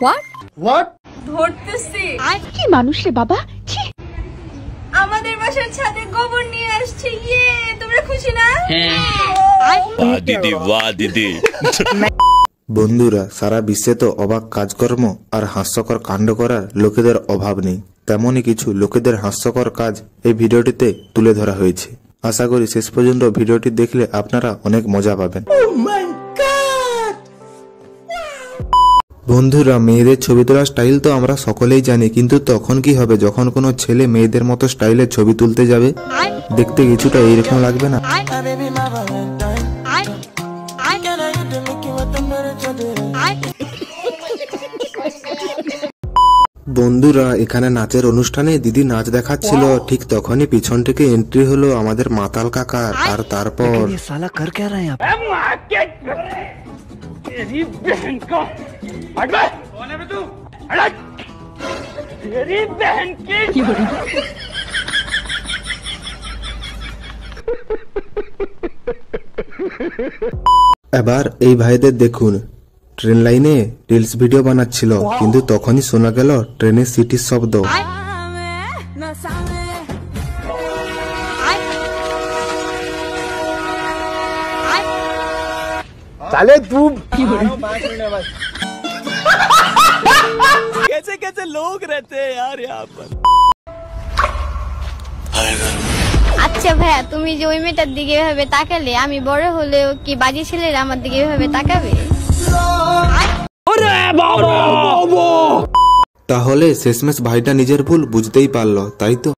What ধরতেছি কি মানুষ রে বাবা। আমাদের বাসার ছাদে গোবর নিয়ে আসছে। ইয়ে, তোমরা খুশি না? বাহ দিদি, বাহ দিদি। বন্ধুরা, সারা বিশ্বে তো অবাক কাজকর্ম আর হাস্যকর কাণ্ড করার লোকেদের অভাব নেই। তেমনই কিছু লোকেদের হাস্যকর কাজ এই ভিডিওটিতে তুলে ধরা হয়েছে। আশা করি শেষ পর্যন্ত ভিডিওটি দেখলে আপনারা অনেক মজা পাবেন। বন্ধুরা, মেয়েদের ছবি তোলার স্টাইল তো আমরা সকলেই জানি, কিন্তু তখন কি হবে যখন কোনো ছেলে মেয়েদের মতো স্টাইলের ছবি তুলতে যাবে? দেখতে কিছুটা এইরকম লাগবে না? বন্ধুরা, এখানে নাচের অনুষ্ঠানে দিদি নাচ দেখাচ্ছিল, ঠিক তখনই পিছন থেকে এন্ট্রি হলো আমাদের মাতাল কাকার। আর তারপর এবার এই ভাইদের দেখুন, ট্রেন লাইনে রিলস ভিডিও বানাচ্ছিল, কিন্তু তখনই শোনা গেল ট্রেনের সিটির শব্দ। তাহলে তুই कैसे कैसे लोग रहते हैं यार यहाँ पर। আচ্ছা ভাইয়া, তুমি যে ওই মেয়েটার দিকে এভাবে তাকালে, আমি বড় হলেও কি বাজি ছেলেরা আমার দিকে এভাবে তাকাবে? তাহলে শেষমেশ ভাইটা নিজের ভুল বুঝতেই পারলো, তাই তো?